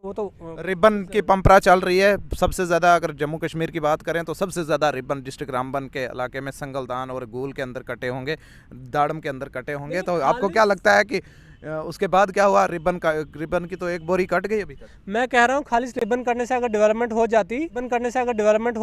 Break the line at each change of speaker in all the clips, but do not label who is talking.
वो तो
रिबन की पंपरा चल रही है सबसे ज़्यादा। अगर जम्मू कश्मीर की बात करें तो सबसे ज़्यादा रिबन डिस्ट्रिक्ट रामबन के इलाके में संगलदान और गूल के अंदर कटे होंगे, दाड़म के अंदर कटे होंगे। तो आपको क्या लगता है कि उसके बाद क्या हुआ? रिबन की तो एक बोरी कट गई अभी तक।
मैं कह रहा हूँ खाली रिबन करने से अगर डेवलपमेंट हो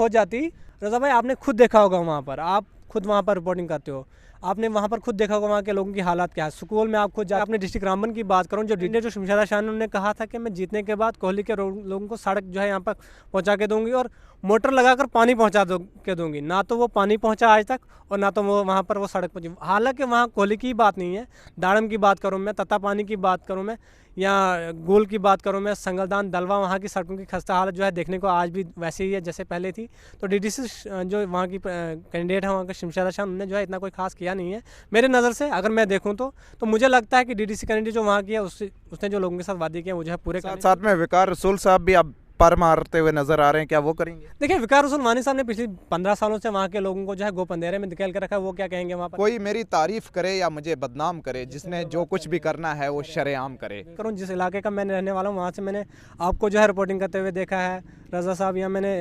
जाती, रजा भाई आपने खुद देखा होगा वहाँ पर, आप खुद वहाँ पर रिपोर्टिंग करते हो, आपने वहाँ पर खुद देखा होगा वहाँ के लोगों की हालात क्या है। स्कूल में आप खुद जा, अपने डिस्ट्रिक्ट रामबन की बात करूँ, जो शमशादा शाह ने कहा था कि मैं जीतने के बाद कोहली के लोगों को सड़क जो है यहाँ पर पहुँचा के दूंगी और मोटर लगाकर पानी पहुँचा के दूंगी। ना तो वो पानी पहुँचा आज तक और ना तो वो वहाँ पर वो सड़क पहुँची। हालांकि वहाँ कोहली की बात नहीं है, दाड़म की बात करूँ मैं, तत्ता पानी की बात करूँ मैं, या गोल की बात करूँ मैं, संगलदान दलवा, वहाँ की सड़कों की खस्ता हालत जो है देखने को आज भी वैसे ही है जैसे पहले थी। तो डीडीसी जो वहाँ की कैंडिडेट है वहाँ का शमशादा शाह, उन्होंने जो है इतना कोई खास किया नहीं है मेरे नज़र से। अगर मैं देखूँ तो मुझे लगता है कि डीडीसी कैंडिडेट जो वहाँ की है उसने जो लोगों के साथ वादे किए वो जो है पूरे
साथ साथ में विकार रसूल साहब भी अब पर मारते हुए नजर आ रहे हैं, क्या वो करेंगे?
देखिए, विकार रसूल वानी साहब ने पिछले 15 सालों से वहाँ के लोगों को जो है गोप अंधेरे में धकेल कर रखा है। वो क्या कहेंगे वहाँ पर?
कोई मेरी तारीफ करे या मुझे बदनाम करे, जिसने जो कुछ भी करना है वो शरेआम करे।
करूँ जिस इलाके का मैं रहने वाला हूँ, वहाँ से मैंने आपको जो है रिपोर्टिंग करते हुए देखा है, रजा साहब, या मैंने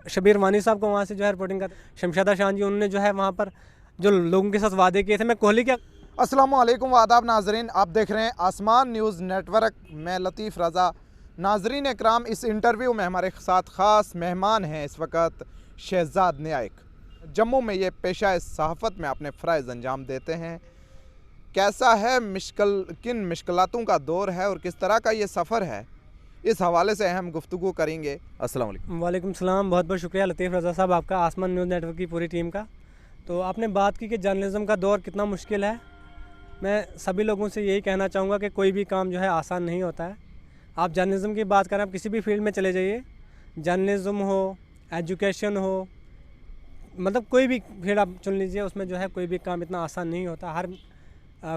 शबीर वानी साहब को वहाँ से जो है रिपोर्टिंग कर, शमशादा शाह जी, उन्होंने जो है वहाँ पर जो लोगों के साथ वादे किए थे। मैं कोहली क्या
अस्सलामुअलैकुम वादाब नाजरीन, आप देख रहे हैं आसमान न्यूज़ नेटवर्क। मैं लतीफ़ रज़ा। नाजरीन इकराम, इस इंटरव्यू में हमारे साथ ख़ास मेहमान हैं इस वक्त शहजाद न्यायक। जम्मू में ये पेशा सहाफ़त में अपने फ़राइज़ अंजाम देते हैं। कैसा है किन मुश्किलातों का दौर है और किस तरह का ये सफ़र है, इस हवाले से हम गुफ्तगू करेंगे। अस्सलाम वालेकुम।
वालेकुम सलाम, बहुत बहुत शुक्रिया लतीफ़ रज़ा साहब आपका, आसमान न्यूज़ नेटवर्क की पूरी टीम का। तो आपने बात की कि जर्नलिज़म का दौर कितना मुश्किल है। मैं सभी लोगों से यही कहना चाहूँगा कि कोई भी काम जो है आसान नहीं होता है। आप जर्नलिज़म की बात करें, आप किसी भी फील्ड में चले जाइए, जर्नलिज़म हो, एजुकेशन हो, मतलब कोई भी फील्ड आप चुन लीजिए, उसमें जो है कोई भी काम इतना आसान नहीं होता। हर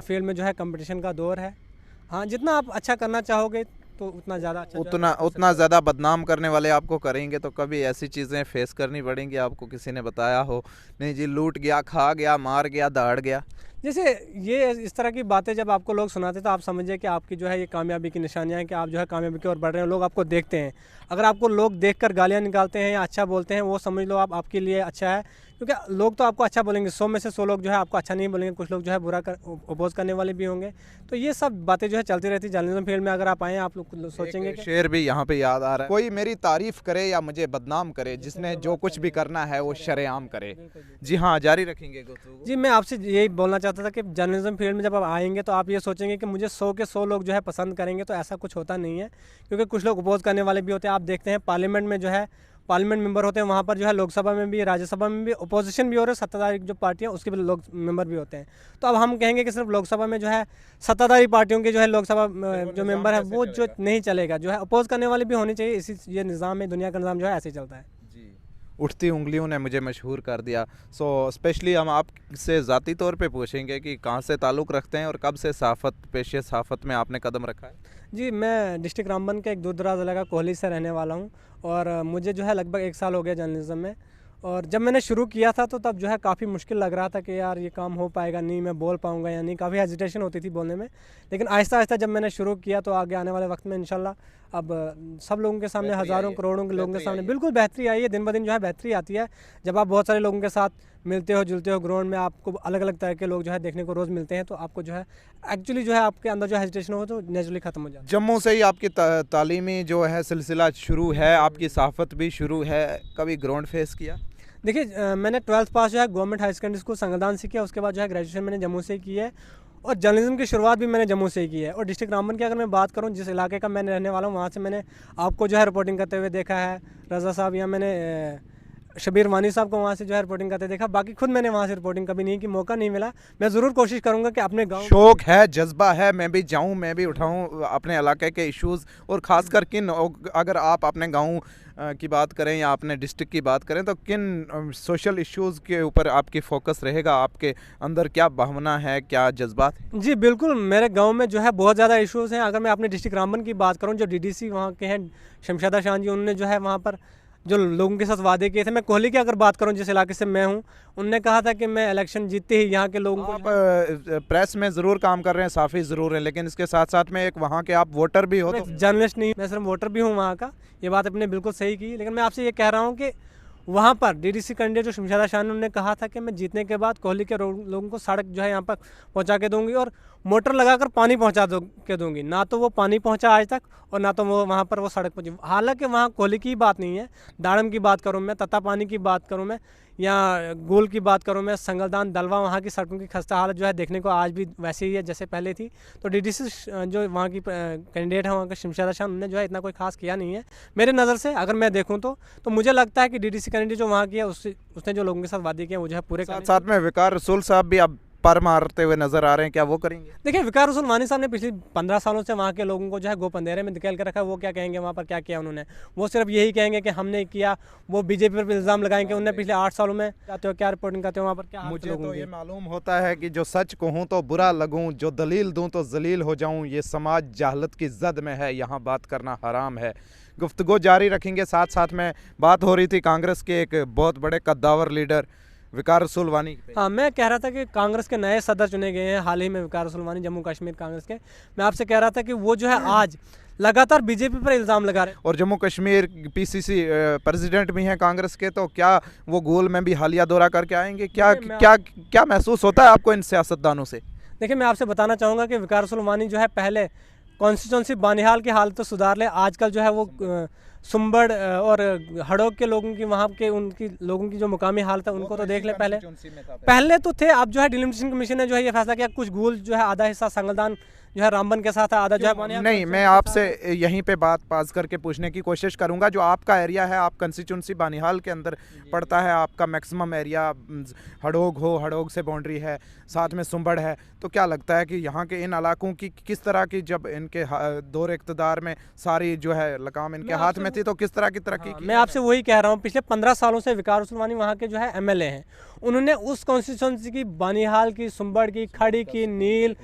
फील्ड में जो है कंपटीशन का दौर है। हाँ, जितना आप अच्छा करना चाहोगे तो उतना ज़्यादा अच्छा
उतना ज़्यादा बदनाम करने वाले आपको करेंगे तो कभी ऐसी चीज़ें फेस करनी पड़ेंगी आपको, किसी ने बताया हो नहीं जी लूट गया, खा गया, मार गया, दहाड़ गया।
जैसे ये इस तरह की बातें जब आपको लोग सुनाते तो आप समझिए कि आपकी जो है ये कामयाबी की निशानियाँ हैं कि आप जो है कामयाबी की ओर बढ़ रहे हैं, लोग आपको देखते हैं। अगर आपको लोग देखकर गालियाँ निकालते हैं या अच्छा बोलते हैं, वो समझ लो आप आपके लिए अच्छा है, क्योंकि लोग तो आपको अच्छा बोलेंगे, 100 में से 100 लोग जो है आपको अच्छा नहीं बोलेंगे, कुछ लोग जो है बुरा अपोज करने वाले भी होंगे। तो ये सब बातें जो है चलती रहती है जर्नलिज्म फील्ड में। अगर आप आएँ, आप लोग सोचेंगे कि
शेर भी यहाँ पे याद आ रहा है, कोई मेरी तारीफ करे या मुझे बदनाम करे, जिसने जो कुछ भी करना है वो शरेआम करे। जी हाँ, जारी रखेंगे गुफ्तगू।
जी, मैं आपसे यही बोलना चाहता था कि जर्नलिज्म फील्ड में जब आप आएंगे तो आप ये सोचेंगे कि मुझे 100 के 100 लोग जो है पसंद करेंगे, तो ऐसा कुछ होता नहीं है, क्योंकि कुछ लोग अपोज करने वाले भी होते हैं। आप देखते हैं पार्लियामेंट में जो है पार्लियामेंट मेंबर होते हैं, वहाँ पर जो है लोकसभा में भी, राज्यसभा में भी अपोजिशन भी हो रहे हैं, सत्ताधारी जो पार्टियाँ उसके भी लोग मेंबर भी होते हैं। तो अब हम कहेंगे कि सिर्फ लोकसभा में जो है सत्ताधारी पार्टियों के जो है लोकसभा जो मेंबर है वो जो नहीं चलेगा, जो है अपोज करने वाले भी होने चाहिए। इसी ये निज़ाम है, दुनिया का निज़ाम जो है ऐसे ही चलता है।
उठती उंगलियों ने मुझे मशहूर कर दिया। सो स्पेशली हम आपसे ज़ाती तौर पे पूछेंगे कि कहाँ से ताल्लुक़ रखते हैं और कब से पेशे सहाफ़त में आपने कदम रखा है?
जी, मैं डिस्ट्रिक्ट रामबन के एक दूर दराज इलाका कोहली से रहने वाला हूँ और मुझे जो है लगभग 1 साल हो गया जर्नलिज़म में। और जब मैंने शुरू किया था तो तब जो है काफ़ी मुश्किल लग रहा था कि यार ये काम हो पाएगा नहीं, मैं बोल पाऊँगा या नहीं, काफ़ी हेजिटेशन होती थी बोलने में। लेकिन आहिस्ता आहिस्ता जब मैंने शुरू किया तो आगे आने वाले वक्त में इंशाल्लाह अब सब लोगों के सामने, हज़ारों करोड़ों के लोगों के सामने बिल्कुल बेहतरी आई है। दिन ब दिन जो है बेहतरी आती है जब आप बहुत सारे लोगों के साथ मिलते हो, जुलते हो, ग्राउंड में आपको अलग अलग तरह के लोग जो है देखने को रोज़ मिलते हैं, तो आपको जो है एक्चुअली जो है आपके अंदर जो हेजिटेशन हो तो नेचुरली ख़त्म हो जाता है।
जम्मू से ही आपकी तालीमी जो है सिलसिला शुरू है, आपकी सहाफ़त भी शुरू है, कभी ग्राउंड फेस किया?
देखिए, मैंने 12th पास जो है government high secondary school Sangaldan से किया, उसके बाद जो है ग्रेजुएशन मैंने जम्मू से ही की है और जर्नलिज्म की शुरुआत भी मैंने जम्मू से ही की है। और डिस्ट्रिक्ट रामबन की अगर मैं बात करूं, जिस इलाके का मैं रहने वाला हूं, वहां से मैंने आपको जो है रिपोर्टिंग करते हुए देखा है, रज़ा साहब, या मैंने शबीर वानी साहब को वहाँ से जो है रिपोर्टिंग करते देखा। बाकी खुद मैंने वहाँ से रिपोर्टिंग कभी नहीं की, मौका नहीं मिला। मैं ज़रूर कोशिश करूँगा कि अपने गाँव,
शौक है, जज्बा है, मैं भी जाऊं, मैं भी उठाऊं अपने इलाके के इश्यूज़, और ख़ासकर किन, अगर आप अपने गांव की बात करें या अपने डिस्ट्रिक्ट की बात करें तो किन सोशल इश्यूज़ के ऊपर आपकी फ़ोकस रहेगा, आपके अंदर क्या भावना है, क्या जज्बात है?
जी बिल्कुल, मेरे गांव में जो है बहुत ज़्यादा इश्यूज़ हैं। अगर मैं अपने डिस्ट्रिक्ट रामबन की बात करूं, जो डीडीसी वहां के हैं शमशादा शाह जी, उन्होंने जो है वहां पर जो लोगों के साथ वादे किए थे। मैं कोहली की अगर बात करूं, जिस इलाके से मैं हूं, उनने कहा था कि मैं इलेक्शन जीतते ही यहाँ के लोगों को
आप प्रेस में ज़रूर काम कर रहे हैं, साफ़ी ज़रूर है, लेकिन इसके साथ साथ में एक वहाँ के आप वोटर भी हो।
मैं जर्नलिस्ट नहीं, मैं सिर्फ वोटर भी हूँ वहाँ का। ये बात आपने बिल्कुल सही की, लेकिन मैं आपसे ये कह रहा हूँ कि वहाँ पर डीडीसी कैंडिडेट जो शमशादा शाह ने उन्होंने कहा था कि मैं जीतने के बाद कोहली के लोगों को सड़क जो है यहाँ पर पहुँचा के दूंगी और मोटर लगाकर पानी पहुँचा के दूंगी। ना तो वो पानी पहुँचा आज तक और ना तो वो वहाँ पर वो सड़क पहुँची। हालांकि वहाँ कोहली की बात नहीं है, दाड़म की बात करूँ मैं, तत्ता पानी की बात करूँ मैं, या गोल की बात करूँ मैं, संगलदान दलवा, वहाँ की सड़कों की खस्ता हालत जो है देखने को आज भी वैसे ही है जैसे पहले थी। तो डीडीसी जो वहाँ की कैंडिडेट है वहाँ का शमशादा शाह, उन्होंने जो है इतना कोई खास किया नहीं है मेरे नज़र से। अगर मैं देखूँ तो मुझे लगता है कि डीडीसी कैंडिडेट जो वहाँ किया उसने जो लोगों के साथ वादे किया वो जो है पूरे
साथ में विकार रसूल साहब भी अब पर मारते हुए नजर आ रहे हैं, क्या वो करेंगे?
देखिए, विकार रसूल वानी साहब ने पिछले 15 सालों से वहाँ के लोगों को जो है गोप अंधेरे में धकेल के रखा है। वो क्या कहेंगे वहाँ पर क्या किया उन्होंने? वो सिर्फ यही कहेंगे कि हमने किया। वो बीजेपी पर इल्ज़ाम लगाएंगे उन्होंने पिछले 8 सालों में जाते हो क्या रिपोर्टिंग करते हो वहाँ पर क्या।
मुझे तो ये मालूम होता है कि जो सच कहूँ तो बुरा लगूँ, जो दलील दूँ तो जलील हो जाऊँ। ये समाज जहालत की जद में है, यहाँ बात करना हराम है। गुफ्तगू जारी रखेंगे। साथ साथ में बात हो रही थी कांग्रेस के एक बहुत बड़े कद्दावर लीडर विकार रसूल वानी।
हाँ, मैं कह रहा था कि कांग्रेस के नए सदर चुने गए हैं हाल ही में, विकार रसूल वानी, जम्मू कश्मीर कांग्रेस के। मैं आपसे कह रहा था कि वो जो है आज लगातार बीजेपी पर इल्ज़ाम लगा रहे हैं।
और जम्मू कश्मीर पीसीसी प्रेसिडेंट भी हैं कांग्रेस के, तो क्या वो गोल में भी हालिया दौरा करके आएंगे? क्या क्या क्या महसूस होता है आपको इन सियासतदानों से?
देखिए, मैं आपसे बताना चाहूँगा कि विकार रसूल वानी जो है पहले कॉन्स्टिट्यूंसी बानिहाल की हालत तो सुधार ले। आजकल जो है वो सुंबड़ और हड़ोग के लोगों की, वहाँ के उनकी लोगों की जो मुकामी हालत है उनको तो देख ले। पहले तो थे, अब जो है डिलिमिटेशन कमीशन ने जो है ये फैसला किया, कुछ गूल जो है आधा हिस्सा संगलदान जो है रामबन के साथ है, आधा जो है
नहीं। मैं आपसे यहीं पे बात पास करके पूछने की कोशिश करूंगा, जो आपका एरिया है, आप कंस्टिट्यूंसी बानिहाल के अंदर पड़ता है, आपका मैक्सिमम एरिया हड़ोग हो, हड़ोग से बाउंड्री है, साथ में सुंबड़ है, तो क्या लगता है कि यहाँ के इन इलाकों की किस तरह की, जब इनके दौर इक़्तिदार में सारी जो है लगाम इनके हाथ में थी, तो किस तरह की तरक्की की?
मैं आपसे वही कह रहा हूँ, पिछले 15 सालों से विकार रसूल वानी वहाँ के जो है एमएलए हैं। उन्होंने उस कॉन्स्टिट्यूंसी की, बानिहाल की, सुंबड़ की, खड़ी की, नील,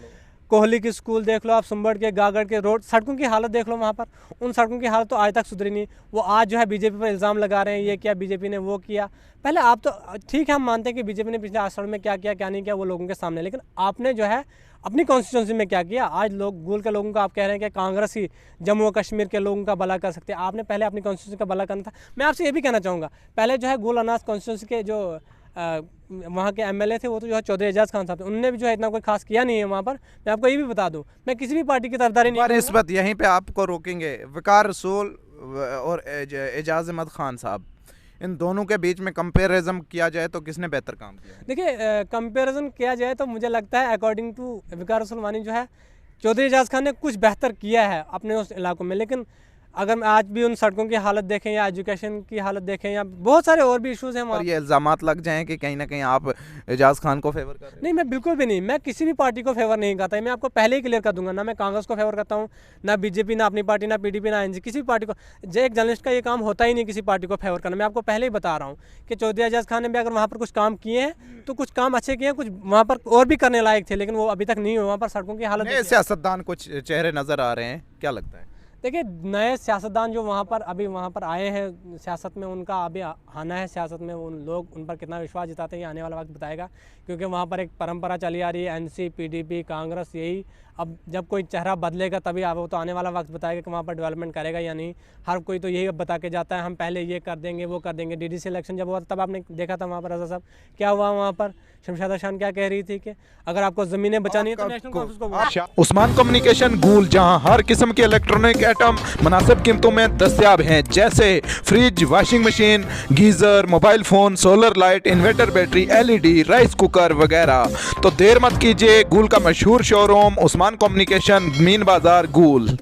कोहली की स्कूल देख लो आप, सुंबड़ के, गागड़ के रोड, सड़कों की हालत देख लो वहाँ पर। उन सड़कों की हालत तो आज तक सुधरी नहीं। वो आज जो है बीजेपी पर इल्ज़ाम लगा रहे हैं, ये किया बीजेपी ने, वो किया। पहले आप तो ठीक है, हम मानते हैं कि बीजेपी ने पिछले 8 साल में क्या किया क्या नहीं किया वो लोगों के सामने, लेकिन आपने जो है अपनी कॉन्स्टिट्यूंसी में क्या किया? आज लोग गोल के लोगों को आप कह रहे हैं कि कांग्रेस ही जम्मू और कश्मीर के लोगों का भला कर सकते हैं। आपने पहले अपनी कॉन्स्टिट्यूंसी का भला करना था। मैं आपसे ये भी कहना चाहूँगा, पहले जो है गोल अनाज कॉन्स्टिट्यूंसी के जो वहाँ के एमएलए थे वो तो जो है चौधरी एजाज खान साहब थे, उन्होंने भी जो है इतना कोई खास किया नहीं है वहाँ पर। मैं आपको ये भी बता दूँ, मैं किसी भी पार्टी की तरफदारी नहीं।
इस बात यहीं पे आपको रोकेंगे। विकार रसूल और एजाज अहमद खान साहब, इन दोनों के बीच में कंपेरिजन किया जाए तो किसने बेहतर काम किया?
देखिए, कंपेरिजन किया जाए तो मुझे लगता है अकॉर्डिंग टू विकार रसूल वानी जो है चौधरी एजाज खान ने कुछ बेहतर किया है अपने उस इलाकों में। लेकिन अगर आज भी उन सड़कों की हालत देखें या एजुकेशन की हालत देखें या बहुत सारे और भी इश्यूज़ हैं वहाँ।
ये इल्ज़ामात लग जाएं कि कहीं ना कहीं आप एजाज खान को फेवर कर रहे हैं?
नहीं, मैं बिल्कुल भी नहीं, मैं किसी भी पार्टी को फेवर नहीं करता। मैं आपको पहले ही क्लियर कर दूंगा, ना मैं कांग्रेस को फेवर करता हूँ, ना बीजेपी, ना अपनी पार्टी, ना पीडीपी, ना एनसी, किसी भी पार्टी को। जो एक जर्नलिस्ट का ये काम होता ही नहीं किसी पार्टी को फेवर करना। मैं आपको पहले ही बता रहा हूँ कि चौधरी एजाज खान ने भी अगर वहाँ पर कुछ काम किए हैं तो कुछ काम अच्छे किए हैं, कुछ वहाँ पर और भी करने लायक थे, लेकिन वो अभी तक नहीं हुए। वहाँ पर सड़कों की हालत,
सियासतदान कुछ चेहरे नजर आ रहे हैं, क्या लगता है?
देखिए, नए सियासतदान जो वहाँ पर अभी वहाँ पर आए हैं सियासत में, उनका अभी आना है सियासत में, उन लोग उन पर कितना विश्वास जताते हैं ये आने वाला वक्त बताएगा। क्योंकि वहाँ पर एक परंपरा चली आ रही है, एनसी, पीडीपी, कांग्रेस, यही। अब जब कोई चेहरा बदलेगा तभी वो तो आने वाला वक्त बताएगा कि वहाँ पर डेवलपमेंट करेगा या नहीं। हर कोई तो यही बता के जाता है, हम पहले ये कर देंगे, वो कर देंगे। डीडीसी इलेक्शन जब हुआ तब आपने देखा था वहाँ पर रजा साहब क्या हुआ, वहाँ पर शमशादा शान क्या कह रही थी कि अगर आपको ज़मीनें बचानी है तो नेशनल कांफ्रेंस को।
उस्मान कम्युनिकेशन गूल, जहां हर किस्म के इलेक्ट्रॉनिक आइटम मुनासिब कीमतों में दस्तयाब हैं, जैसे fridge, washing machine, geyser, mobile phone, solar light, inverter battery, LED, rice cooker वगैरह। तो देर मत कीजिए, गूल का मशहूर शोरूम उस्मान कम्युनिकेशन, मीन बाजार, गूल।